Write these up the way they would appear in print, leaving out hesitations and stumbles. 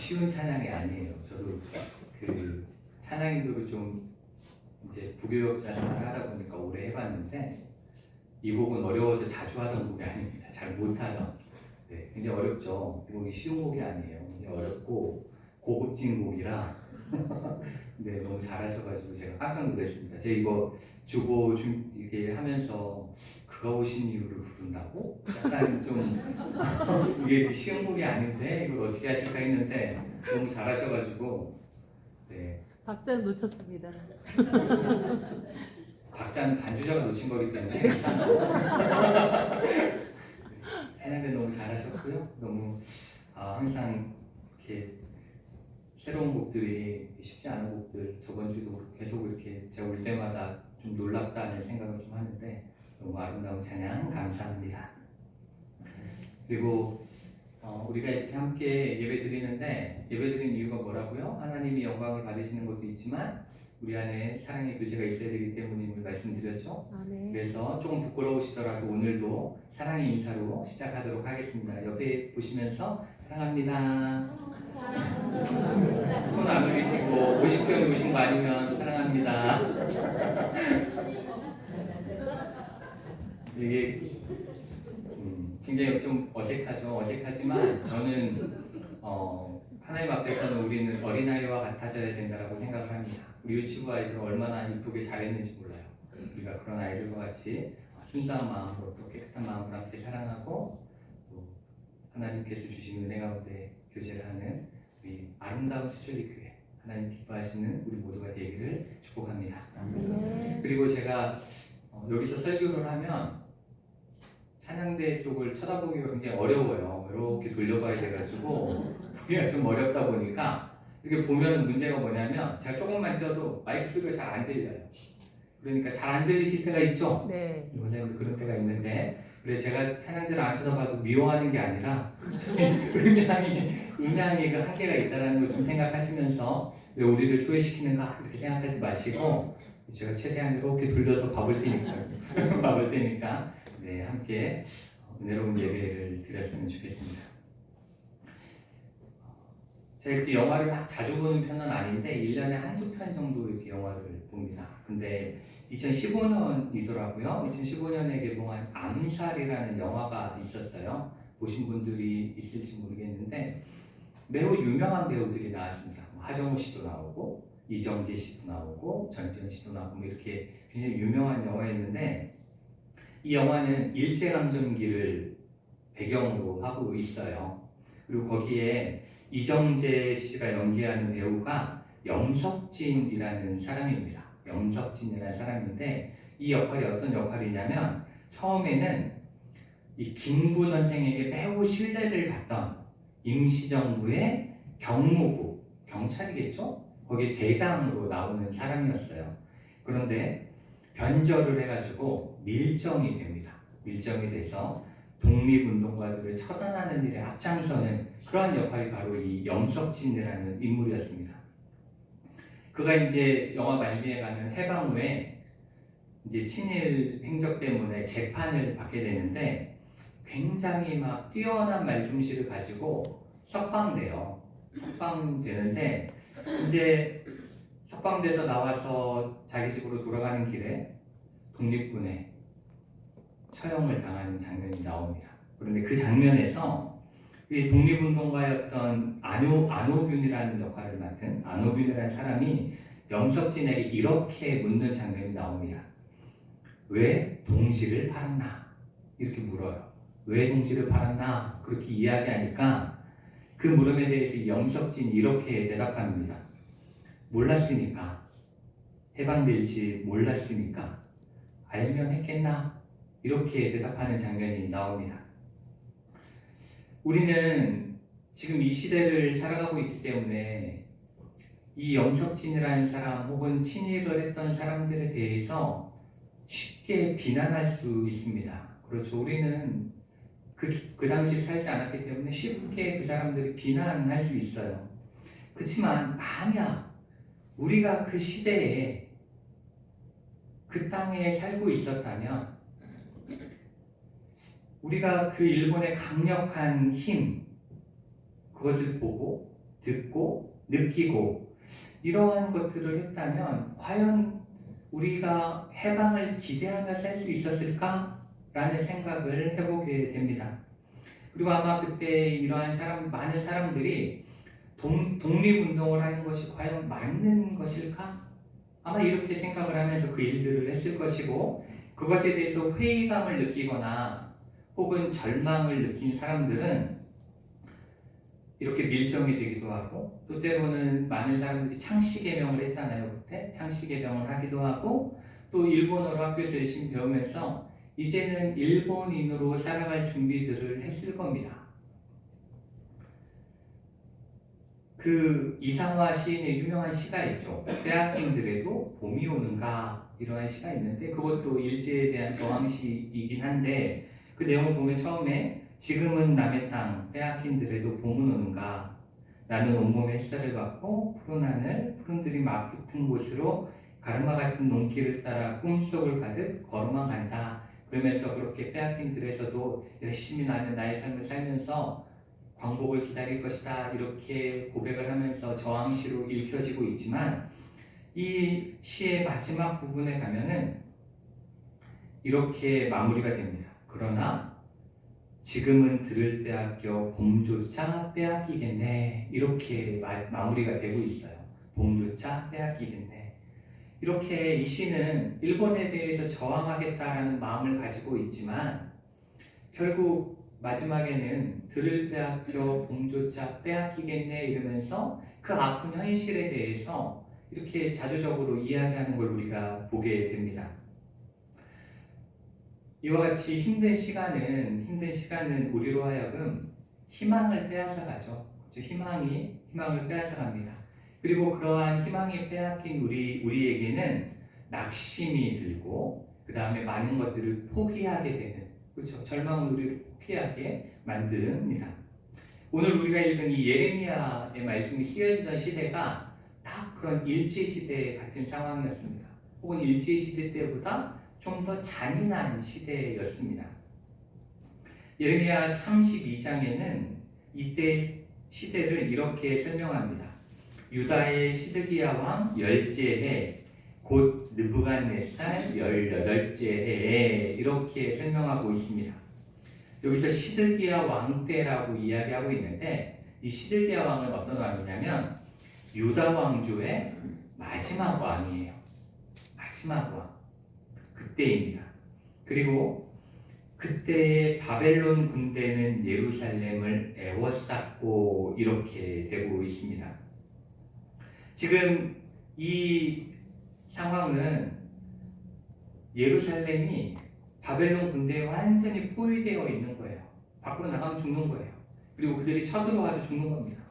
쉬운 찬양이 아니에요. 저도 그 찬양 인도를 좀 이제 부교역자 생활을 하다 보니까 오래 해봤는데 이 곡은 어려워서 자주 하던 곡이 아닙니다. 잘 못하던. 네, 굉장히 어렵죠. 이 곡이 쉬운 곡이 아니에요. 굉장히 어렵고 고급진 곡이라 네, 너무 잘하셔가지고 제가 깜짝 놀랐습니다. 제가 이거 주고 이렇게 하면서 그가 오신 이유를 부른다고? 약간 좀 이게 쉬운 곡이 아닌데 이걸 어떻게 하실까 했는데 너무 잘하셔가지고 네. 박자는 놓쳤습니다. 박자는 반주자가 놓친 거기 때문에 찬양대 너무 잘하셨고요. 너무 항상 이렇게 새로운 곡들이 쉽지 않은 곡들 저번 주도 계속 이렇게 제가 올 때마다 좀 놀랍다는 생각을 좀 하는데 너무 아름다운 찬양 감사합니다. 그리고 우리가 이렇게 함께 예배 드리는데 예배 드리는 이유가 뭐라고요? 하나님이 영광을 받으시는 것도 있지만 우리 안에 사랑의 교제가 있어야 되기 때문임을 말씀드렸죠. 아멘. 그래서 조금 부끄러우시더라도 오늘도 사랑의 인사로 시작하도록 하겠습니다. 옆에 보시면서 사랑합니다. 손 안 올리시고 50편 오신 거 아니면 사랑합니다. 이게 굉장히 좀 어색하죠. 어색하지만 저는 하나님 앞에서는 우리는 어린아이와 같아져야 된다고 생각을 합니다. 우리 유치부 아이들은 얼마나 이쁘게 잘했는지 몰라요. 우리가 그런 아이들과 같이 순수한 마음으로 또 깨끗한 마음으로 함께 사랑하고 또 하나님께서 주신 은혜 가운데 교제를 하는 우리 아름다운 수철리 교회 하나님 기뻐하시는 우리 모두가 되기를 축복합니다. 그리고 제가 여기서 설교를 하면 찬양대 쪽을 쳐다보기가 굉장히 어려워요. 이렇게 돌려봐야 돼가지고 보기가 좀 어렵다 보니까 이렇게 보면 문제가 뭐냐면 제가 조금만 뛰어도 마이크 소리가 잘 안 들려요. 그러니까 잘 안 들리실 때가 있죠? 네. 원래는 그런 때가 있는데 그래서 제가 찬양대를 안 쳐다봐도 미워하는 게 아니라 음향이 그 한계가 있다는 걸 좀 생각하시면서 왜 우리를 소외시키는가 이렇게 생각하지 마시고 제가 최대한 이렇게 돌려서 봐볼 테니까 네, 함께 은혜로운 예배를 드렸으면 좋겠습니다. 제가 이렇게 영화를 막 자주 보는 편은 아닌데 1년에 한두 편 정도 이렇게 영화를 봅니다. 근데 2015년이더라고요. 2015년에 개봉한 암살이라는 영화가 있었어요. 보신 분들이 있을지 모르겠는데 매우 유명한 배우들이 나왔습니다. 하정우 씨도 나오고 이정재 씨도 나오고 전지현 씨도 나오고 이렇게 굉장히 유명한 영화였는데 이 영화는 일제감정기를 배경으로 하고 있어요. 그리고 거기에 이정재 씨가 연기하는 배우가 염석진이라는 사람입니다. 염석진이라는 사람인데 이 역할이 어떤 역할이냐면 처음에는 이 김구 선생에게 매우 신뢰를 받던 임시정부의 경무부, 경찰이겠죠? 거기에 대장으로 나오는 사람이었어요. 그런데 변절을 해가지고 밀정이 됩니다. 밀정이 돼서 독립운동가들을 처단하는 일에 앞장서는 그러한 역할이 바로 이 염석진이라는 인물이었습니다. 그가 이제 영화 말미에 가면 해방 후에 이제 친일 행적 때문에 재판을 받게 되는데 굉장히 막 뛰어난 말솜씨를 가지고 석방돼요. 석방되는데 이제 석방돼서 나와서 자기 집으로 돌아가는 길에 독립군에 처형을 당하는 장면이 나옵니다. 그런데 그 장면에서 이 독립운동가였던 안호균이라는 역할을 맡은 안호균이라는 사람이 염석진에게 이렇게 묻는 장면이 나옵니다. 왜 동지를 팔았나? 이렇게 물어요. 왜 동지를 팔았나? 그렇게 이야기하니까 그 물음에 대해서 염석진이 이렇게 대답합니다. 몰랐으니까. 해방될지 몰랐으니까. 알면 했겠나? 이렇게 대답하는 장면이 나옵니다. 우리는 지금 이 시대를 살아가고 있기 때문에 이 염석진이라는 사람 혹은 친일을 했던 사람들에 대해서 쉽게 비난할 수 있습니다. 그렇죠. 우리는 그 당시에 살지 않았기 때문에 쉽게 그 사람들이 비난할 수 있어요. 그렇지만 만약 우리가 그 시대에 그 땅에 살고 있었다면 우리가 그 일본의 강력한 힘 그것을 보고 듣고 느끼고 이러한 것들을 했다면 과연 우리가 해방을 기대하며 살 수 있었을까? 라는 생각을 해보게 됩니다. 그리고 아마 그때 이러한 많은 사람들이 독립운동을 하는 것이 과연 맞는 것일까? 아마 이렇게 생각을 하면서 그 일들을 했을 것이고, 그것에 대해서 회의감을 느끼거나 혹은 절망을 느낀 사람들은 이렇게 밀정이 되기도 하고, 또 때로는 많은 사람들이 창씨개명을 했잖아요. 그때 창씨개명을 하기도 하고, 또 일본어로 학교에서 열심히 배우면서 이제는 일본인으로 살아갈 준비들을 했을 겁니다. 그 이상화 시인의 유명한 시가 있죠. 빼앗긴들에도 봄이 오는가, 이러한 시가 있는데 그것도 일제에 대한 저항시이긴 한데, 그 내용을 보면 처음에 지금은 남의 땅 빼앗긴들에도 봄은 오는가, 나는 온몸에 햇살을 받고 푸른 하늘 푸른 들이 맞붙은 곳으로 가르마 같은 논길을 따라 꿈속을 가득 걸어만 간다. 그러면서 그렇게 빼앗긴 들에서도 열심히 나는 나의 삶을 살면서 광복을 기다릴 것이다, 이렇게 고백을 하면서 저항시로 읽혀지고 있지만, 이 시의 마지막 부분에 가면은 이렇게 마무리가 됩니다. 그러나 지금은 들을 빼앗겨 봄조차 빼앗기겠네, 이렇게 마무리가 되고 있어요. 봄조차 빼앗기겠네. 이렇게 이 시는 일본에 대해서 저항하겠다라는 마음을 가지고 있지만, 결국 마지막에는 들을 빼앗겨 봄조차 빼앗기겠네 이러면서 그 아픈 현실에 대해서 이렇게 자조적으로 이야기하는 걸 우리가 보게 됩니다. 이와 같이 힘든 시간은 우리로 하여금 희망을 빼앗아 가죠. 희망을 빼앗아 갑니다. 그리고 그러한 희망이 빼앗긴 우리에게는 낙심이 들고, 그 다음에 많은 것들을 포기하게 되는, 그렇죠? 절망은 우리를 포기하게 만듭니다. 오늘 우리가 읽은 이 예레미야의 말씀이 쓰여지던 시대가 딱 그런 일제시대 같은 상황이었습니다. 혹은 일제시대 때보다 좀 더 잔인한 시대였습니다. 예레미야 32장에는 이때 시대를 이렇게 설명합니다. 유다의 시드기야 왕 10째 곧 느부갓네살 18째 해에, 이렇게 설명하고 있습니다. 여기서 시드기야 왕 때라고 이야기하고 있는데, 이 시드기야 왕은 어떤 왕이냐면 유다 왕조의 마지막 왕이에요. 마지막 왕. 그때입니다. 그리고 그때 바벨론 군대는 예루살렘을 에워쌌고, 이렇게 되고 있습니다. 지금 이 상황은 예루살렘이 바벨론 군대에 완전히 포위되어 있는 거예요. 밖으로 나가면 죽는 거예요. 그리고 그들이 쳐들어와도 죽는 겁니다.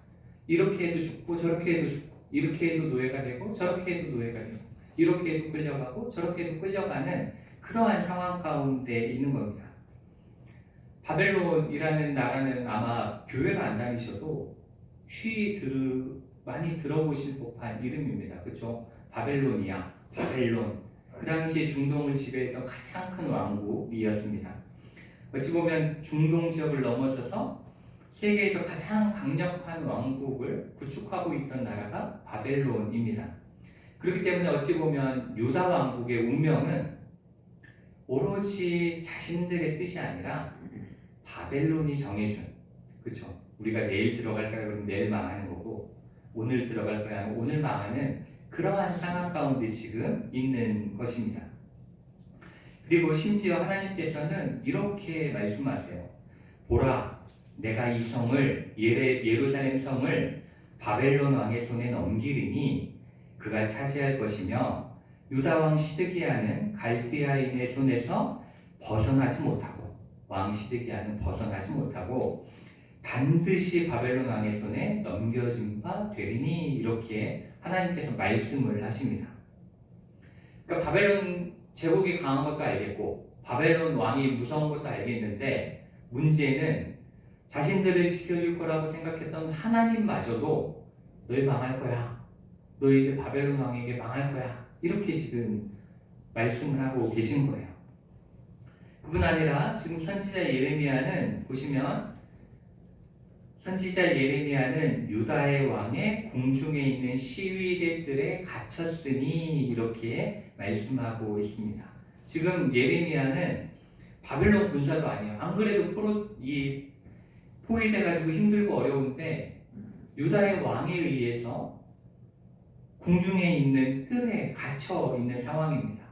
이렇게 해도 죽고 저렇게 해도 죽고, 이렇게 해도 노예가 되고 저렇게 해도 노예가 되고, 이렇게 해도 끌려가고 저렇게 해도 끌려가는 그러한 상황 가운데 있는 겁니다. 바벨론이라는 나라는 아마 교회를 안 다니셔도 많이 들어보실 법한 이름입니다. 그렇죠? 바벨로니아, 바벨론. 그 당시에 중동을 지배했던 가장 큰 왕국이었습니다. 어찌 보면 중동 지역을 넘어서서 세계에서 가장 강력한 왕국을 구축하고 있던 나라가 바벨론입니다. 그렇기 때문에 어찌 보면 유다 왕국의 운명은 오로지 자신들의 뜻이 아니라 바벨론이 정해준, 그렇죠? 우리가 내일 들어갈까요? 그럼 내일 망하는 거고, 오늘 들어갈 거야 하면 오늘 망하는 그러한 상황 가운데 지금 있는 것입니다. 그리고 심지어 하나님께서는 이렇게 말씀하세요. 보라, 내가 이 성을, 예루살렘 성을 바벨론 왕의 손에 넘기리니 그가 차지할 것이며, 유다 왕 시드기야는 갈대아인의 손에서 벗어나지 못하고, 왕 시드기야는 벗어나지 못하고 반드시 바벨론 왕의 손에 넘겨진 바 되리니, 이렇게 하나님께서 말씀을 하십니다. 그러니까 바벨론 제국이 강한 것도 알겠고 바벨론 왕이 무서운 것도 알겠는데, 문제는 자신들을 지켜줄 거라고 생각했던 하나님마저도 너희 망할 거야, 너 이제 바벨론 왕에게 망할 거야, 이렇게 지금 말씀을 하고 계신 거예요. 그뿐 아니라 지금 선지자 예레미야는 보시면 선지자 예레미야는 유다의 왕의 궁중에 있는 시위대들에 갇혔으니 이렇게 말씀하고 있습니다. 지금 예레미야는 바벨론 군사도 아니에요. 안 그래도 포위돼가지고 힘들고 어려운데 유다의 왕에 의해서 궁중에 있는 뜰에 갇혀 있는 상황입니다.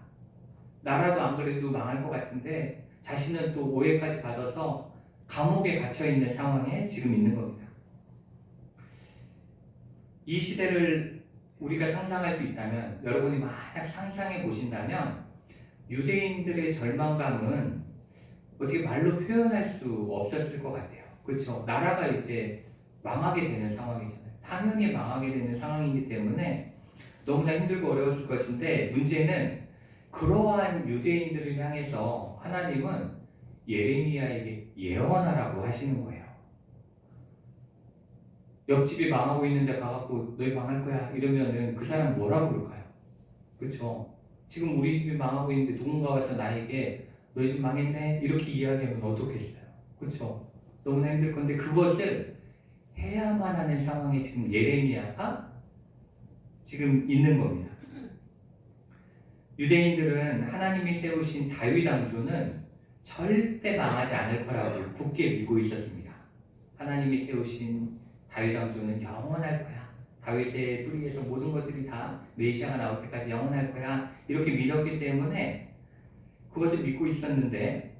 나라도 안 그래도 망할 것 같은데 자신은 또 오해까지 받아서 감옥에 갇혀 있는 상황에 지금 있는 겁니다. 이 시대를 우리가 상상할 수 있다면, 여러분이 만약 상상해 보신다면 유대인들의 절망감은 어떻게 말로 표현할 수 없었을 것 같아요. 그렇죠? 나라가 이제 망하게 되는 상황이잖아요. 당연히 망하게 되는 상황이기 때문에 너무나 힘들고 어려웠을 것인데, 문제는 그러한 유대인들을 향해서 하나님은 예레미야에게 예언하라고 하시는 거예요. 옆집이 망하고 있는데 가갖고 너희 망할 거야 이러면은 그 사람 뭐라고 그럴까요? 그렇죠? 지금 우리 집이 망하고 있는데 누군가 와서 나에게 너희 집 망했네 이렇게 이야기하면 어떻겠어요? 그렇죠? 너무나 힘들 건데 그것을 해야만 하는 상황에 지금 예레미야가 지금 있는 겁니다. 유대인들은 하나님이 세우신 다윗 왕조는 절대 망하지 않을 거라고 굳게 믿고 있었습니다. 하나님이 세우신 다윗 왕조는 영원할 거야. 다윗의 뿌리에서 모든 것들이 다 메시아가 나올 때까지 영원할 거야. 이렇게 믿었기 때문에 그것을 믿고 있었는데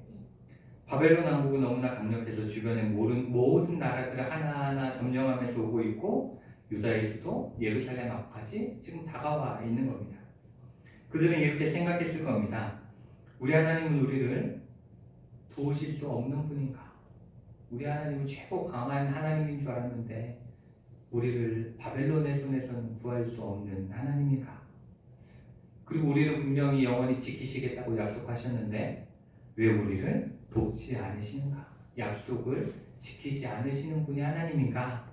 바벨론 왕국은 너무나 강력해서 주변의 모든 나라들을 하나하나 점령하면서 오고 있고 유다에서도 예루살렘 앞까지 지금 다가와 있는 겁니다. 그들은 이렇게 생각했을 겁니다. 우리 하나님은 우리를 도우실 수 없는 분인가? 우리 하나님은 최고 강한 하나님인 줄 알았는데 우리를 바벨론의 손에서는 구할 수 없는 하나님인가? 그리고 우리를 분명히 영원히 지키시겠다고 약속하셨는데 왜 우리를 돕지 않으시는가? 약속을 지키지 않으시는 분이 하나님인가?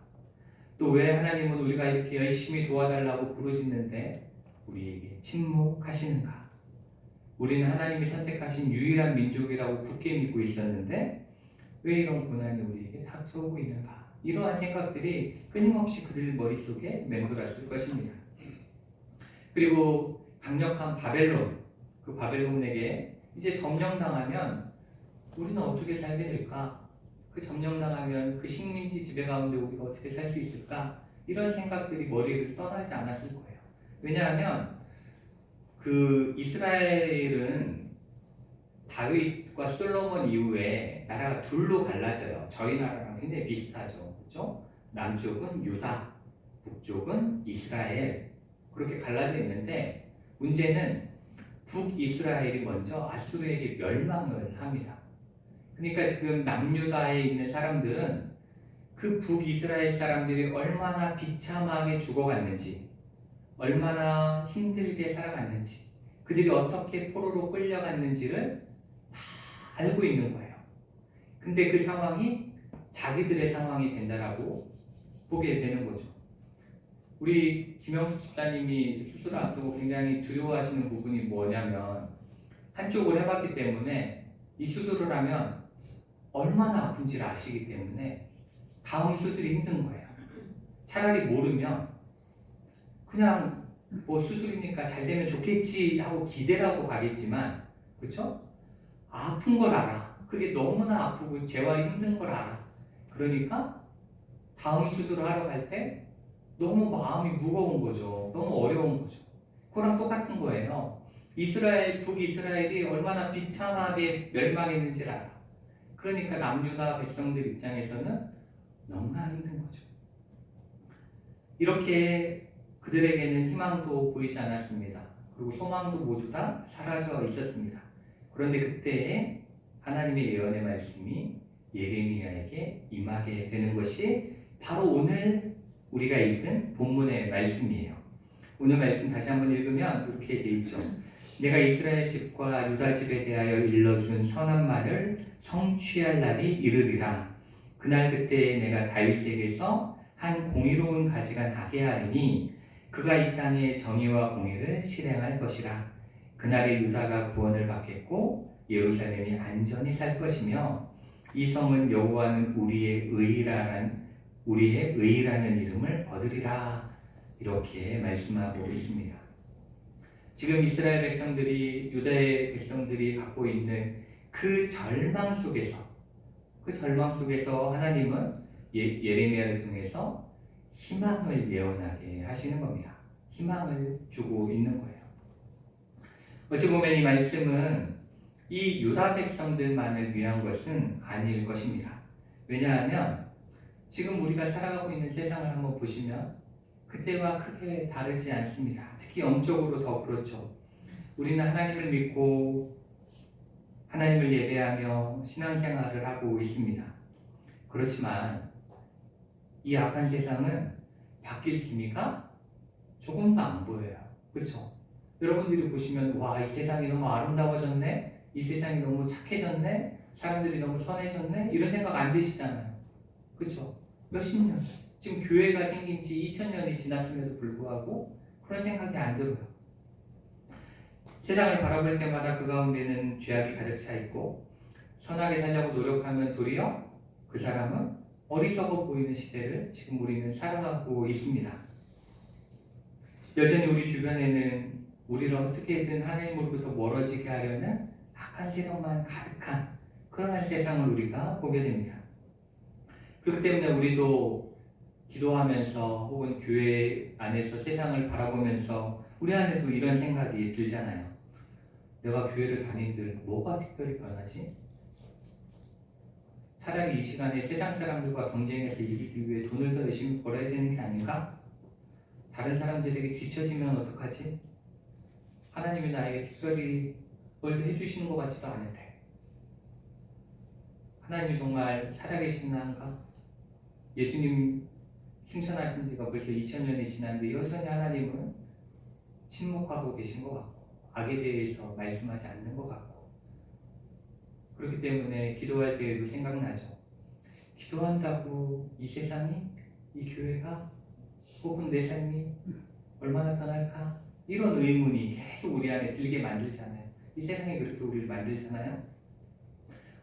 또 왜 하나님은 우리가 이렇게 열심히 도와달라고 부르짖는데 우리에게 침묵하시는가? 우리는 하나님이 선택하신 유일한 민족이라고 굳게 믿고 있었는데 왜 이런 고난이 우리에게 닥쳐오고 있는가? 이러한 생각들이 끊임없이 그들 머릿속에 맴돌았을 것입니다. 그리고 강력한 바벨론, 그 바벨론에게 이제 점령당하면 우리는 어떻게 살게 될까? 그 점령당하면 그 식민지 지배 가운데 우리가 어떻게 살 수 있을까? 이런 생각들이 머리를 떠나지 않았을 거예요. 왜냐하면 그 이스라엘은 다윗과 솔로몬 이후에 나라가 둘로 갈라져요. 저희 나라랑 굉장히 비슷하죠. 그렇죠? 남쪽은 유다, 북쪽은 이스라엘. 그렇게 갈라져 있는데 문제는 북이스라엘이 먼저 아수르에게 멸망을 합니다. 그러니까 지금 남유다에 있는 사람들은 그 북이스라엘 사람들이 얼마나 비참하게 죽어갔는지, 얼마나 힘들게 살아갔는지, 그들이 어떻게 포로로 끌려갔는지를 다 알고 있는 거예요. 근데 그 상황이 자기들의 상황이 된다라고 보게 되는 거죠. 우리 김영수 집사님이 수술을 앞두고 굉장히 두려워하시는 부분이 뭐냐면 한쪽을 해봤기 때문에 이 수술을 하면 얼마나 아픈지를 아시기 때문에 다음 수술이 힘든 거예요. 차라리 모르면 그냥 뭐 수술이니까 잘 되면 좋겠지 하고 기대를 하고 가겠지만, 그렇죠? 아픈 걸 알아. 그게 너무나 아프고 재활이 힘든 걸 알아. 그러니까 다음 수술을 하러 갈 때 너무 마음이 무거운 거죠. 너무 어려운 거죠. 그거랑 똑같은 거예요. 북이스라엘이 얼마나 비참하게 멸망했는지를 알아. 그러니까 남유다 백성들 입장에서는 너무나 힘든 거죠. 이렇게 그들에게는 희망도 보이지 않았습니다. 그리고 소망도 모두 다 사라져 있었습니다. 그런데 그때 하나님의 예언의 말씀이 예레미야에게 임하게 되는 것이 바로 오늘 우리가 읽은 본문의 말씀이에요. 오늘 말씀 다시 한번 읽으면 이렇게 돼 있죠. 내가 이스라엘 집과 유다 집에 대하여 일러준 선한 말을 성취할 날이 이르리라. 그날 그때에 내가 다윗에게서 한 공의로운 가지가 나게 하리니 그가 이 땅에 정의와 공의를 실행할 것이라. 그날에 유다가 구원을 받겠고 예루살렘이 안전히 살 것이며 이 성은 여호와는 우리의 의라는 우리의 의라는 이름을 얻으리라 이렇게 말씀하고 있습니다. 지금 이스라엘 백성들이 유다의 백성들이 갖고 있는 그 절망 속에서 하나님은 예레미야를 통해서 희망을 예언하게 하시는 겁니다. 희망을 주고 있는 거예요. 어찌 보면 이 말씀은 이 유다 백성들만을 위한 것은 아닐 것입니다. 왜냐하면 지금 우리가 살아가고 있는 세상을 한번 보시면 그때와 크게 다르지 않습니다. 특히 영적으로 더 그렇죠. 우리는 하나님을 믿고 하나님을 예배하며 신앙생활을 하고 있습니다. 그렇지만 이 악한 세상은 바뀔 기미가 조금도 안 보여요. 그렇죠? 여러분들이 보시면 와, 이 세상이 너무 아름다워졌네, 이 세상이 너무 착해졌네, 사람들이 너무 선해졌네, 이런 생각 안 드시잖아요. 그렇죠? 몇십 년, 지금 교회가 생긴 지 2000년이 지났음에도 불구하고 그런 생각이 안 들어요. 세상을 바라볼 때마다 그 가운데는 죄악이 가득 차 있고 선하게 살려고 노력하면 도리어 그 사람은 어리석어 보이는 시대를 지금 우리는 살아가고 있습니다. 여전히 우리 주변에는 우리를 어떻게든 하나님으로부터 멀어지게 하려는 악한 세력만 가득한 그러한 세상을 우리가 보게 됩니다. 그렇기 때문에 우리도 기도하면서 혹은 교회 안에서 세상을 바라보면서 우리 안에도 이런 생각이 들잖아요. 내가 교회를 다니들 뭐가 특별히 변하지? 차라리 이 시간에 세상 사람들과 경쟁해서 이기기 위해 돈을 더 열심히 벌어야 되는 게 아닌가? 다른 사람들에게 뒤처지면 어떡하지? 하나님이 나에게 특별히 뭘 해주시는 것 같지도 않은데 하나님이 정말 살아계시나가? 예수님 승천하신 지가 벌써 2000년이 지났는데 여전히 하나님은 침묵하고 계신 것 같고 악에 대해서 말씀하지 않는 것 같고 그렇기 때문에 기도할 때에도 생각나죠. 기도한다고 이 세상이, 이 교회가 혹은 내 삶이 얼마나 변할까? 이런 의문이 계속 우리 안에 들게 만들잖아요. 이 세상이 그렇게 우리를 만들잖아요.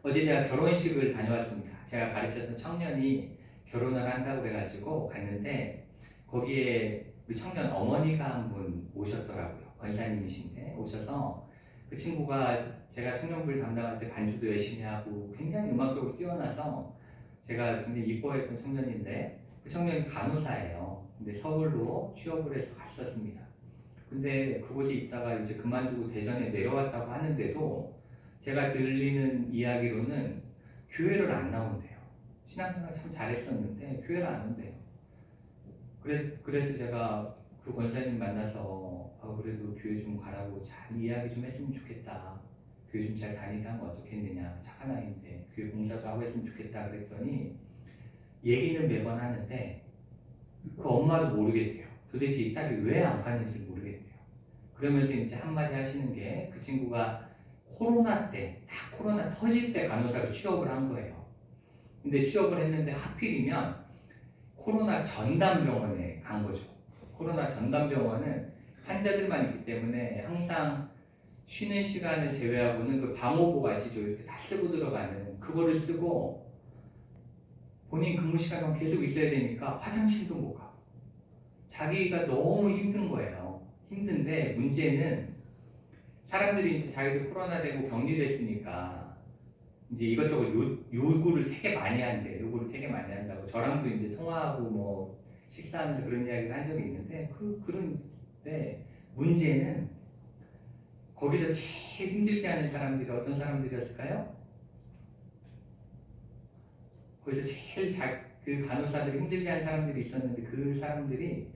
어제 제가 결혼식을 다녀왔습니다. 제가 가르쳤던 청년이 결혼을 한다고 그래가지고 갔는데 거기에 우리 청년 어머니가 한 분 오셨더라고요. 권사님이신데 오셔서 그 친구가 제가 청년부를 담당할 때 반주도 열심히 하고 굉장히 음악적으로 뛰어나서 제가 굉장히 이뻐했던 청년인데 그 청년이 간호사예요. 근데 서울로 취업을 해서 갔었습니다. 근데 그곳에 있다가 이제 그만두고 대전에 내려왔다고 하는데도 제가 들리는 이야기로는 교회를 안 나온대요. 신앙생활 참 잘했었는데 교회를 안 온대요. 그래서 제가 그 권사님 만나서 그래도 교회 좀 가라고 잘 이야기 좀 했으면 좋겠다. 교회 좀 잘 다니게 하면 어떻겠느냐. 착한 아이인데 교회 봉사도 하고 했으면 좋겠다 그랬더니 얘기는 매번 하는데 그 엄마도 모르겠대요. 도대체 이 딸이 왜 안 가는지 모르겠대요. 그러면서 이제 한마디 하시는 게 그 친구가 코로나 때, 딱 코로나 터질 때 간호사로 취업을 한 거예요. 근데 취업을 했는데 하필이면 코로나 전담병원에 간 거죠. 코로나 전담병원은 환자들만 있기 때문에 항상 쉬는 시간을 제외하고는 그 방호복 아시죠? 이렇게 다 쓰고 들어가는 그거를 쓰고 본인 근무 시간만 계속 있어야 되니까 화장실도 못 가고 자기가 너무 힘든 거예요. 힘든데 문제는 사람들이 이제 자기도 코로나 되고 격리됐으니까 이제 이것저것 요구를 되게 많이 한대. 요구를 되게 많이 한다고. 저랑도 이제 통화하고 뭐 식사하면서 그런 이야기를 한 적이 있는데 그런데 문제는 거기서 제일 힘들게 하는 사람들이 어떤 사람들이었을까요? 거기서 제일 그 간호사들이 힘들게 하는 사람들이 있었는데 그 사람들이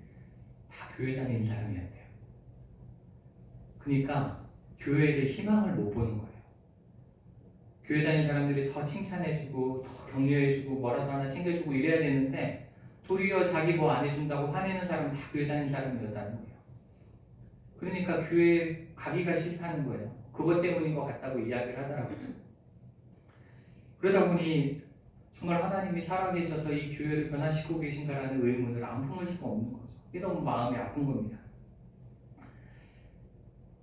다 교회 다니는 사람이었대요. 그러니까 교회에서 희망을 못 보는 거예요. 교회 다니는 사람들이 더 칭찬해주고 더 격려해주고 뭐라도 하나 챙겨주고 이래야 되는데 도리어 자기 뭐 안 해준다고 화내는 사람은 다 교회 다니는 사람이었다는 거예요. 그러니까 교회 가기가 싫다는 거예요. 그것 때문인 것 같다고 이야기를 하더라고요. 그러다 보니 정말 하나님이 살아계셔서 이 교회를 변화시키고 계신가라는 의문을 안 품을 수가 없는 거죠. 이게 너무 마음이 아픈 겁니다.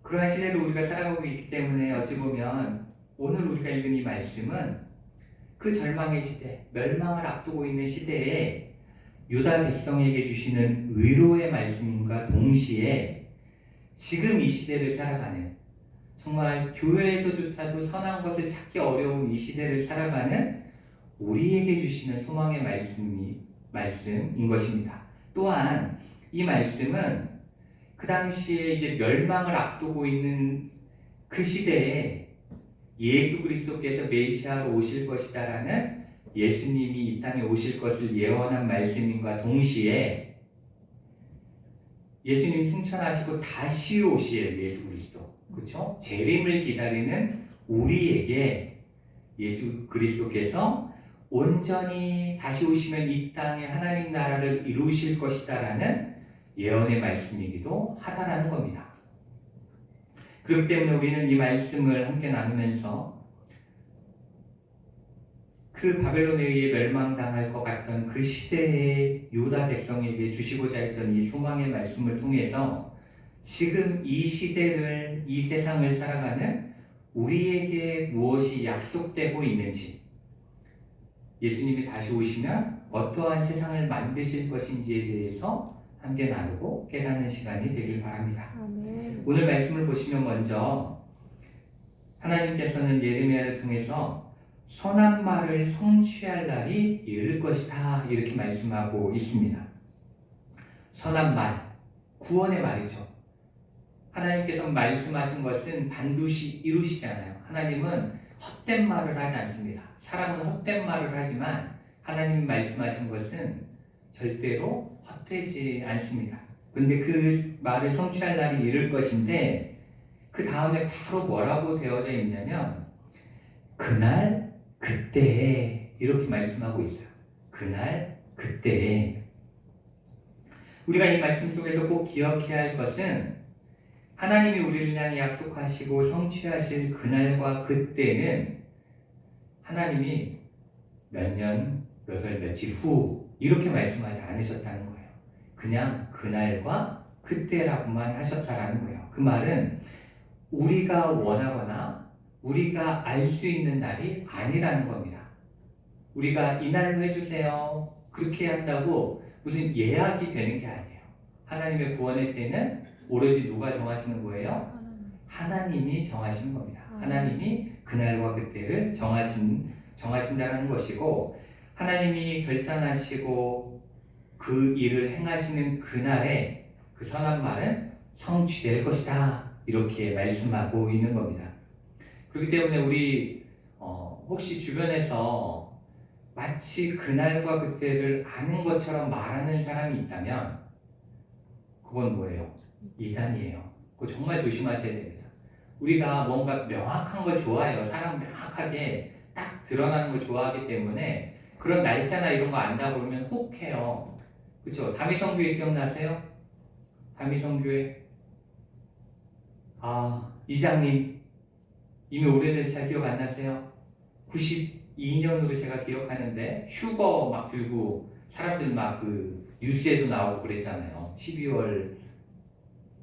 그러한 시대를 우리가 살아가고 있기 때문에 어찌 보면 오늘 우리가 읽은 이 말씀은 그 절망의 시대, 멸망을 앞두고 있는 시대에 유다 백성에게 주시는 위로의 말씀과 동시에 지금 이 시대를 살아가는, 정말 교회에서조차도 선한 것을 찾기 어려운 이 시대를 살아가는 우리에게 주시는 소망의 말씀인 것입니다. 또한 이 말씀은 그 당시에 이제 멸망을 앞두고 있는 그 시대에 예수 그리스도께서 메시아로 오실 것이다라는, 예수님이 이 땅에 오실 것을 예언한 말씀인과 동시에 예수님 승천하시고 다시 오실 예수 그리스도, 그렇죠? 재림을 기다리는 우리에게 예수 그리스도께서 온전히 다시 오시면 이 땅에 하나님 나라를 이루실 것이다라는 예언의 말씀이기도 하다라는 겁니다. 그렇기 때문에 우리는 이 말씀을 함께 나누면서 그 바벨론에 의해 멸망당할 것 같던 그 시대의 유다 백성에게 주시고자 했던 이 소망의 말씀을 통해서 지금 이 시대를, 이 세상을 살아가는 우리에게 무엇이 약속되고 있는지, 예수님이 다시 오시면 어떠한 세상을 만드실 것인지에 대해서 함께 나누고 깨닫는 시간이 되길 바랍니다. 아멘. 오늘 말씀을 보시면 먼저 하나님께서는 예레미야를 통해서 선한 말을 성취할 날이 이를 것이다 이렇게 말씀하고 있습니다. 선한 말, 구원의 말이죠. 하나님께서 말씀하신 것은 반드시 이루시잖아요. 하나님은 헛된 말을 하지 않습니다. 사람은 헛된 말을 하지만 하나님이 말씀하신 것은 절대로 헛되지 않습니다. 그런데 그 말을 성취할 날이 이를 것인데 그 다음에 바로 뭐라고 되어져 있냐면 그날 그때에 이렇게 말씀하고 있어요. 그날 그때에. 우리가 이 말씀 속에서 꼭 기억해야 할 것은 하나님이 우리를 향해 약속하시고 성취하실 그날과 그때는 하나님이 몇 년, 몇 월, 며칠 후 이렇게 말씀하지 않으셨다는 거예요. 그냥 그날과 그때라고만 하셨다라는 거예요. 그 말은 우리가 원하거나 우리가 알 수 있는 날이 아니라는 겁니다. 우리가 이날로 해주세요, 그렇게 한다고 무슨 예약이 되는 게 아니에요. 하나님의 구원의 때는 오로지 누가 정하시는 거예요? 하나님이 정하시는 겁니다. 하나님이 그날과 그때를 정하신다는 것이고, 하나님이 결단하시고 그 일을 행하시는 그날에 그 선한 말은 성취될 것이다 이렇게 말씀하고 있는 겁니다. 그렇기 때문에 우리 혹시 주변에서 마치 그날과 그때를 아는 것처럼 말하는 사람이 있다면 그건 뭐예요? 이단이에요. 그거 정말 조심하셔야 됩니다. 우리가 뭔가 명확한 걸 좋아해요. 사람 명확하게 딱 드러나는 걸 좋아하기 때문에 그런 날짜나 이런 거 안다고 그러면 혹해요. 그렇죠? 다미성교회 기억나세요? 다미성교회 이장님 이미 오래돼서 잘 기억 안 나세요? 92년으로 제가 기억하는데 휴거 막 들고 사람들 막 그 뉴스에도 나오고 그랬잖아요. 12월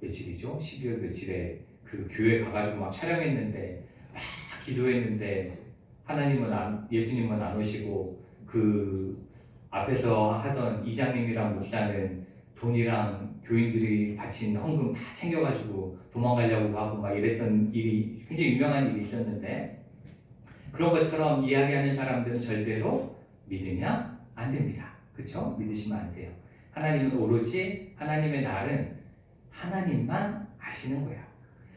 며칠이죠? 12월 며칠에 그 교회 가가지고 막 촬영했는데 막 기도했는데 예수님은 안 오시고 그 앞에서 하던 이장님이랑 목사는 돈이랑 교인들이 바친 헌금 다 챙겨가지고 도망가려고 하고 막 이랬던 일이 굉장히 유명한 일이 있었는데, 그런 것처럼 이야기하는 사람들은 절대로 믿으면 안 됩니다. 그렇죠? 믿으시면 안 돼요. 하나님은 오로지 하나님의 날은 하나님만 아시는 거예요.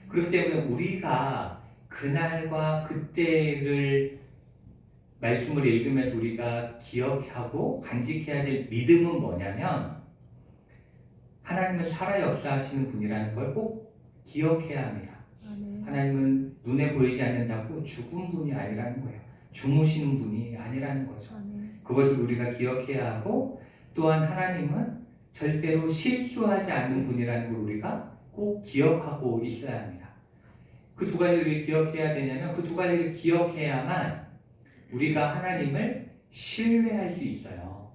그렇기 때문에 우리가 그날과 그때를 말씀을 읽으면서 우리가 기억하고 간직해야 될 믿음은 뭐냐면 하나님은 살아 역사하시는 분이라는 걸 꼭 기억해야 합니다. 하나님은 눈에 보이지 않는다고 죽은 분이 아니라는 거예요. 주무시는 분이 아니라는 거죠. 그것을 우리가 기억해야 하고, 또한 하나님은 절대로 실수하지 않는 분이라는 걸 우리가 꼭 기억하고 있어야 합니다. 그 두 가지를 왜 기억해야 되냐면 그 두 가지를 기억해야만 우리가 하나님을 신뢰할 수 있어요.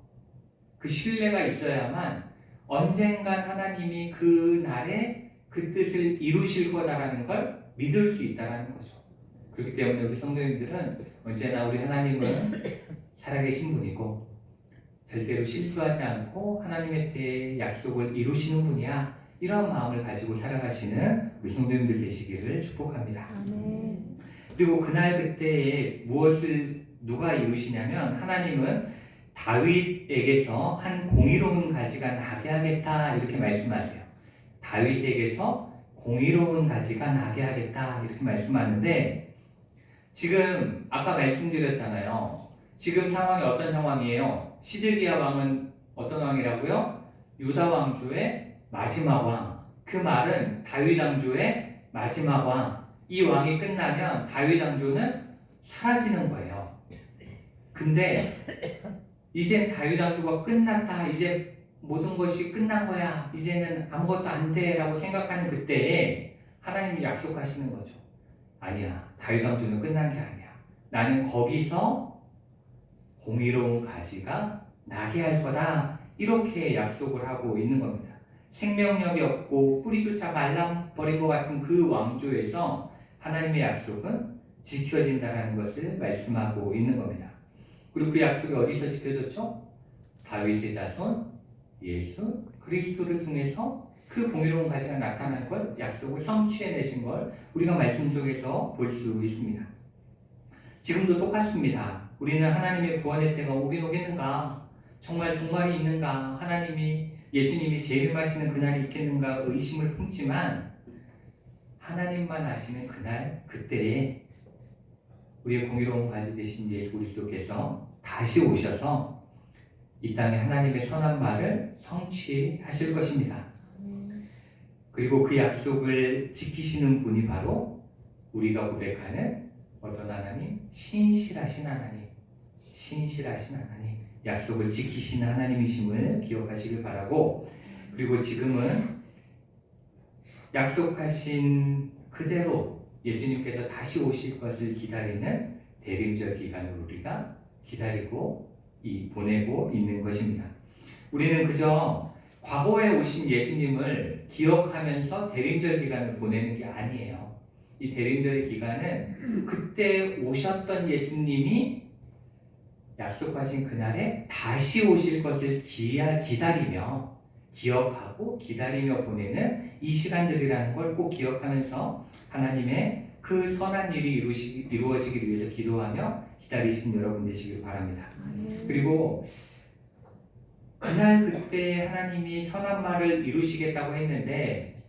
그 신뢰가 있어야만 언젠간 하나님이 그 날에 그 뜻을 이루실 거다라는 걸 믿을 수 있다는 거죠. 그렇기 때문에 우리 성도님들은 언제나 우리 하나님은 살아계신 분이고 절대로 실수하지 않고 하나님의 때에 약속을 이루시는 분이야. 이런 마음을 가지고 살아가시는 우리 성도님들 되시기를 축복합니다. 아멘. 그리고 그날 그때에 무엇을 누가 이루시냐면 하나님은 다윗에게서 한 공의로운 가지가 나게 하겠다 이렇게 말씀하세요. 다윗에게서 공의로운 가지가 나게 하겠다 이렇게 말씀하는데 지금 아까 말씀드렸잖아요. 지금 상황이 어떤 상황이에요? 시드기야 왕은 어떤 왕이라고요? 유다 왕조의 마지막 왕. 그 말은 다윗 왕조의 마지막 왕. 이 왕이 끝나면 다윗 왕조는 사라지는 거예요. 근데 이젠 다윗 왕조가 끝났다. 이제 모든 것이 끝난 거야. 이제는 아무것도 안 돼. 라고 생각하는 그때에 하나님이 약속하시는 거죠. 아니야. 다윗 왕조는 끝난 게 아니야. 나는 거기서 공의로운 가지가 나게 할 거다. 이렇게 약속을 하고 있는 겁니다. 생명력이 없고 뿌리조차 말라버린 것 같은 그 왕조에서 하나님의 약속은 지켜진다는 것을 말씀하고 있는 겁니다. 그리고 그 약속이 어디서 지켜졌죠? 다윗의 자손 예수 그리스도를 통해서 그 공의로운 가지가 나타날 걸 약속을 성취해내신 걸 우리가 말씀 속에서 볼 수 있습니다. 지금도 똑같습니다. 우리는 하나님의 구원의 때가 오긴 오겠는가? 정말이 있는가? 하나님이 예수님이 재림하시는 그날이 있겠는가? 의심을 품지만 하나님만 아시는 그날 그때에 우리의 공의로운 가지 되신 예수 그리스도께서 다시 오셔서 이 땅에 하나님의 선한 말을 성취하실 것입니다. 그리고 그 약속을 지키시는 분이 바로 우리가 고백하는 어떤 하나님? 신실하신 하나님. 신실하신 하나님. 약속을 지키시는 하나님이심을 기억하시길 바라고, 그리고 지금은 약속하신 그대로 예수님께서 다시 오실 것을 기다리는 대림절 기간을 우리가 기다리고 보내고 있는 것입니다. 우리는 그저 과거에 오신 예수님을 기억하면서 대림절 기간을 보내는 게 아니에요. 이 대림절의 기간은 그때 오셨던 예수님이 약속하신 그날에 다시 오실 것을 기다리며 기억하고 기다리며 보내는 이 시간들이라는 걸 꼭 기억하면서 하나님의 그 선한 일이 이루어지기 위해서 기도하며 기다리신 여러분 되시길 바랍니다. 그리고 그날 그때 하나님이 선한 말을 이루시겠다고 했는데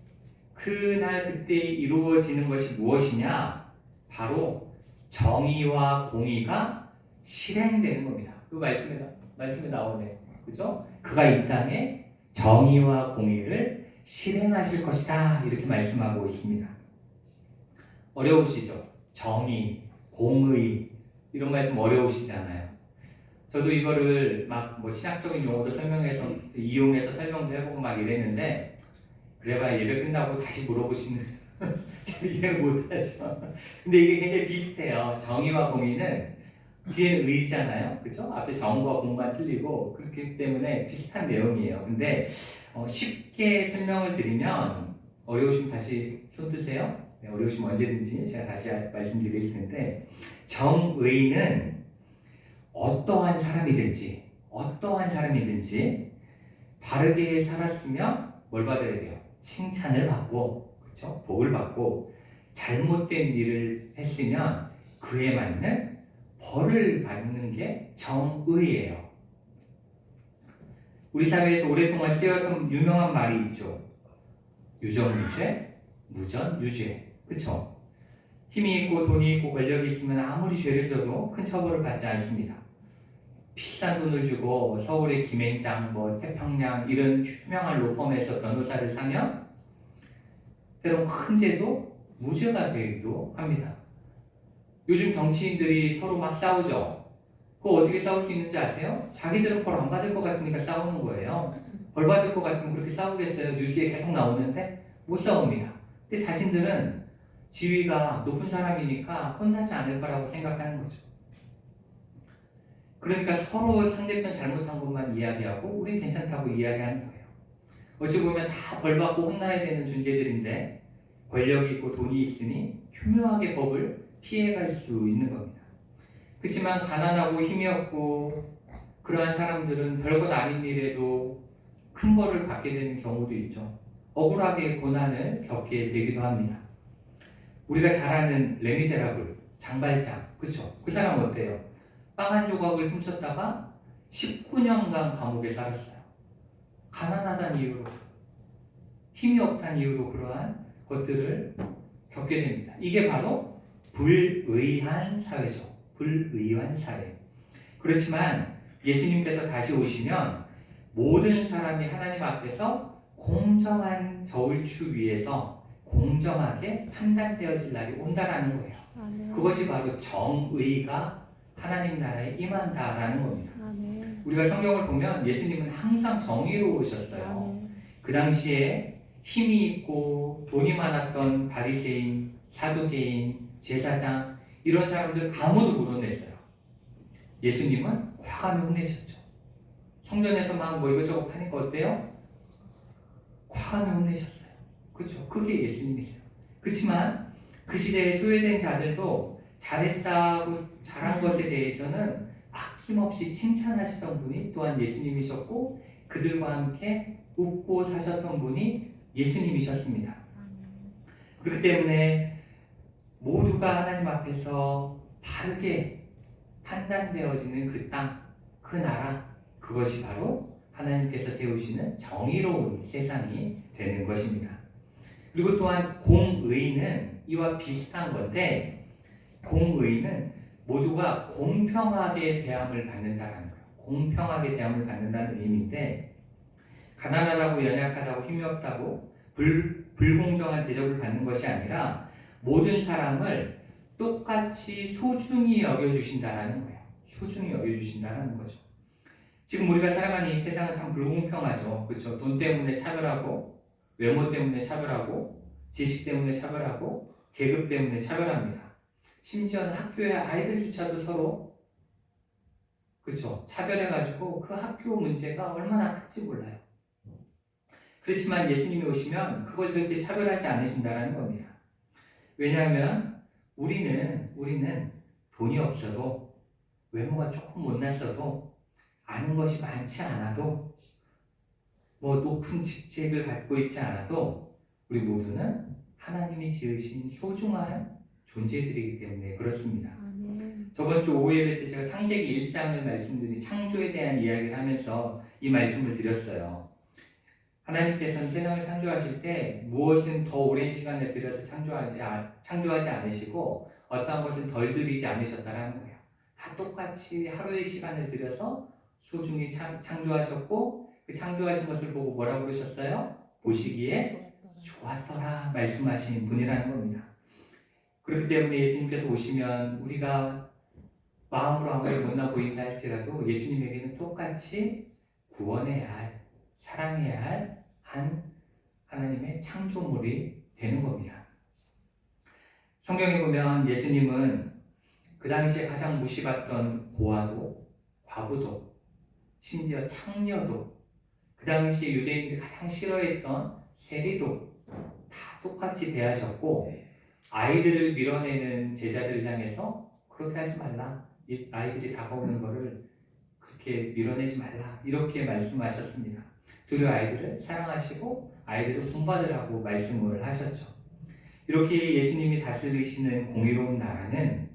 그날 그때 이루어지는 것이 무엇이냐? 바로 정의와 공의가 실행되는 겁니다. 그 말씀에 나오네. 그죠? 그가 이 땅에 정의와 공의를 실행하실 것이다. 이렇게 말씀하고 있습니다. 어려우시죠? 정의, 공의 이런 말 좀 어려우시잖아요. 저도 이거를 막 신학적인 용어도 이용해서 설명도 해보고 막 이랬는데 그래봐야 예배 끝나고 다시 물어보시는 잘 이해를 못하죠. 근데 이게 굉장히 비슷해요. 정의와 공의는 뒤에는 의잖아요. 그렇죠? 앞에 정과 공만 틀리고 그렇기 때문에 비슷한 내용이에요. 근데 쉽게 설명을 드리면 어려우시면 다시 손 드세요. 네, 어려우시면 언제든지 제가 다시 말씀드릴 텐데 정의는 어떠한 사람이든지 바르게 살았으면 뭘 받아야 돼요? 칭찬을 받고, 그렇죠? 복을 받고 잘못된 일을 했으면 그에 맞는 벌을 받는 게 정의예요. 우리 사회에서 오랫동안 쓰여왔던 유명한 말이 있죠. 유정유죄, 무전유죄. 그렇죠? 힘이 있고 돈이 있고 권력이 있으면 아무리 죄를 져도 큰 처벌을 받지 않습니다. 비싼 돈을 주고 서울의 김앤장, 태평양 이런 유명한 로펌에서 변호사를 사면 때론 큰 죄도 무죄가 되기도 합니다. 요즘 정치인들이 서로 막 싸우죠. 그거 어떻게 싸울 수 있는지 아세요? 자기들은 벌 안 받을 것 같으니까 싸우는 거예요. 벌 받을 것 같으면 그렇게 싸우겠어요? 뉴스에 계속 나오는데 못 싸웁니다. 근데 자신들은 지위가 높은 사람이니까 혼나지 않을 거라고 생각하는 거죠. 그러니까 서로 상대편 잘못한 것만 이야기하고 우린 괜찮다고 이야기하는 거예요. 어찌 보면 다 벌받고 혼나야 되는 존재들인데 권력이 있고 돈이 있으니 교묘하게 법을 피해갈 수 있는 겁니다. 그렇지만 가난하고 힘이 없고 그러한 사람들은 별것 아닌 일에도 큰 벌을 받게 되는 경우도 있죠. 억울하게 고난을 겪게 되기도 합니다. 우리가 잘 아는 레미제라블, 장발장, 그쵸? 그 사람 어때요? 빵 한 조각을 훔쳤다가 19년간 감옥에 살았어요. 가난하다는 이유로, 힘이 없다는 이유로 그러한 것들을 겪게 됩니다. 이게 바로 불의한 사회죠. 불의한 사회. 그렇지만 예수님께서 다시 오시면 모든 사람이 하나님 앞에서 공정한 저울추 위에서 공정하게 판단되어질 날이 온다라는 거예요. 아멘. 그것이 바로 정의가 하나님 나라에 임한다라는 겁니다. 아멘. 우리가 성경을 보면 예수님은 항상 정의로우셨어요. 아멘. 그 당시에 힘이 있고 돈이 많았던 바리새인, 사두개인, 제사장 이런 사람들 아무도 못 혼냈어요. 예수님은 과감히 혼내셨죠. 성전에서 막 뭐 이것저것 하니까 어때요? 과감히 혼내셨어요. 그렇죠? 그게 예수님이세요. 그렇지만 그 시대에 소외된 자들도 잘했다고 잘한 것에 대해서는 아낌없이 칭찬하시던 분이 또한 예수님이셨고 그들과 함께 웃고 사셨던 분이 예수님이셨습니다. 그렇기 때문에 모두가 하나님 앞에서 바르게 판단되어지는 그 땅, 그 나라, 그것이 바로 하나님께서 세우시는 정의로운 세상이 되는 것입니다. 그리고 또한 공의는 이와 비슷한 건데, 공의는 모두가 공평하게 대함을 받는다는 거예요. 공평하게 대함을 받는다는 의미인데, 가난하다고 연약하다고 힘이 없다고 불공정한 대접을 받는 것이 아니라 모든 사람을 똑같이 소중히 여겨주신다라는 거예요. 소중히 여겨주신다라는 거죠. 지금 우리가 살아가는 이 세상은 참 불공평하죠. 그렇죠? 돈 때문에 차별하고, 외모 때문에 차별하고, 지식 때문에 차별하고, 계급 때문에 차별합니다. 심지어는 학교의 아이들조차도 서로 그렇죠? 차별해가지고 그 학교 문제가 얼마나 큰지 몰라요. 그렇지만 예수님이 오시면 그걸 절대 차별하지 않으신다라는 겁니다. 왜냐하면 우리는 돈이 없어도 외모가 조금 못났어도 아는 것이 많지 않아도 뭐 높은 직책을 갖고 있지 않아도 우리 모두는 하나님이 지으신 소중한 존재들이기 때문에 그렇습니다. 아멘. 저번 주 오후 예배 때 제가 창세기 1장을 말씀드린 창조에 대한 이야기를 하면서 이 말씀을 드렸어요. 하나님께서는 세상을 창조하실 때 무엇은 더 오랜 시간을 들여서 창조하지 않으시고 어떠한 것은 덜 들이지 않으셨다라는 거예요. 다 똑같이 하루의 시간을 들여서 소중히 창조하셨고 그 창조하신 것을 보고 뭐라고 그러셨어요? 보시기에 좋았더라 말씀하신 분이라는 겁니다. 그렇기 때문에 예수님께서 오시면 우리가 마음으로 아무리 못나 보인다 할지라도 예수님에게는 똑같이 구원해야 할, 사랑해야 할 한 하나님의 창조물이 되는 겁니다. 성경에 보면 예수님은 그 당시에 가장 무시받던 고아도, 과부도, 심지어 창녀도, 그 당시 유대인들이 가장 싫어했던 세리도 다 똑같이 대하셨고 아이들을 밀어내는 제자들을 향해서 그렇게 하지 말라. 이 아이들이 다가오는 것을 그렇게 밀어내지 말라. 이렇게 말씀하셨습니다. 두려 아이들을 사랑하시고 아이들을 본받으라고 말씀을 하셨죠. 이렇게 예수님이 다스리시는 공의로운 나라는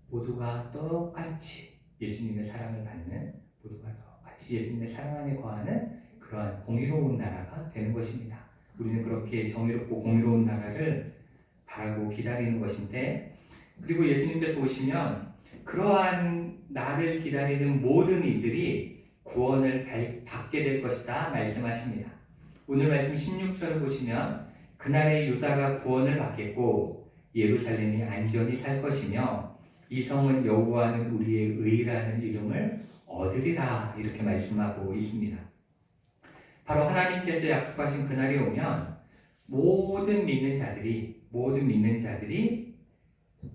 모두가 똑같이 예수님의 사랑을 받는, 모두가 똑같이 예수님의 사랑 안에 거하는 그러한 공의로운 나라가 되는 것입니다. 우리는 그렇게 정의롭고 공의로운 나라를 바라고 기다리는 것인데, 그리고 예수님께서 오시면 그러한 나를 기다리는 모든 이들이 구원을 받게 될 것이다 말씀하십니다. 오늘 말씀 16절을 보시면 그날에 유다가 구원을 받겠고 예루살렘이 안전히 살 것이며 이 성은 여호와는 우리의 의라는 이름을 얻으리라 이렇게 말씀하고 있습니다. 바로 하나님께서 약속하신 그날이 오면 모든 믿는 자들이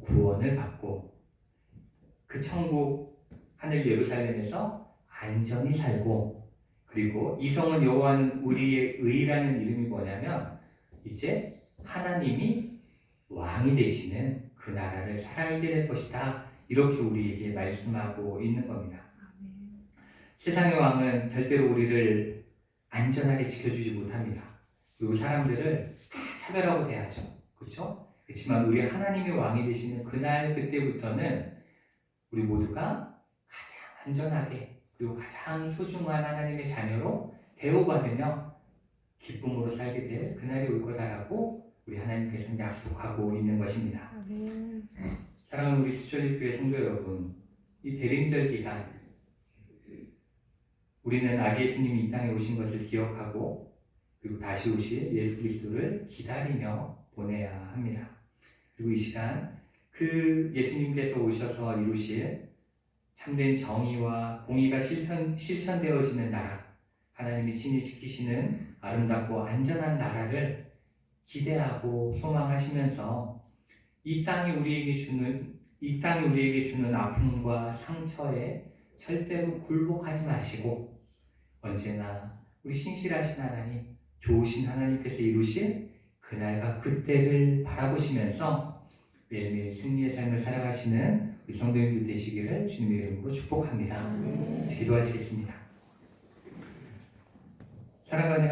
구원을 받고 그 천국 하늘 예루살렘에서 안전히 살고, 그리고 이 성은 여호와는 우리의 의라는 이름이 뭐냐면 이제 하나님이 왕이 되시는 그 나라를 살게 될 것이다 이렇게 우리에게 말씀하고 있는 겁니다. 세상의 왕은 절대로 우리를 안전하게 지켜주지 못합니다. 그리고 사람들을 다 차별하고 대하죠. 그렇죠? 그렇지만 우리 하나님의 왕이 되시는 그날 그때부터는 우리 모두가 가장 안전하게 그리고 가장 소중한 하나님의 자녀로 대우받으며 기쁨으로 살게 될 그날이 올 거다라고 우리 하나님께서는 약속하고 있는 것입니다. 사랑하는 우리 수철교회 성도 여러분, 이 대림절 기간 우리는 아기 예수님이 이 땅에 오신 것을 기억하고 그리고 다시 오실 예수 그리스도를 기다리며 보내야 합니다. 그리고 이 시간 그 예수님께서 오셔서 이루실 참된 정의와 공의가 실천되어지는 나라, 하나님이 친히 지키시는 아름답고 안전한 나라를 기대하고 소망하시면서 이 땅이 우리에게 주는 아픔과 상처에 절대로 굴복하지 마시고 언제나 우리 신실하신 하나님, 좋으신 하나님께서 이루실 그날과 그때를 바라보시면서 매일매일 승리의 삶을 살아가시는 우리 성도님들 되시기를 주님의 이름으로 축복합니다. 기도하시겠습니다. 사랑하는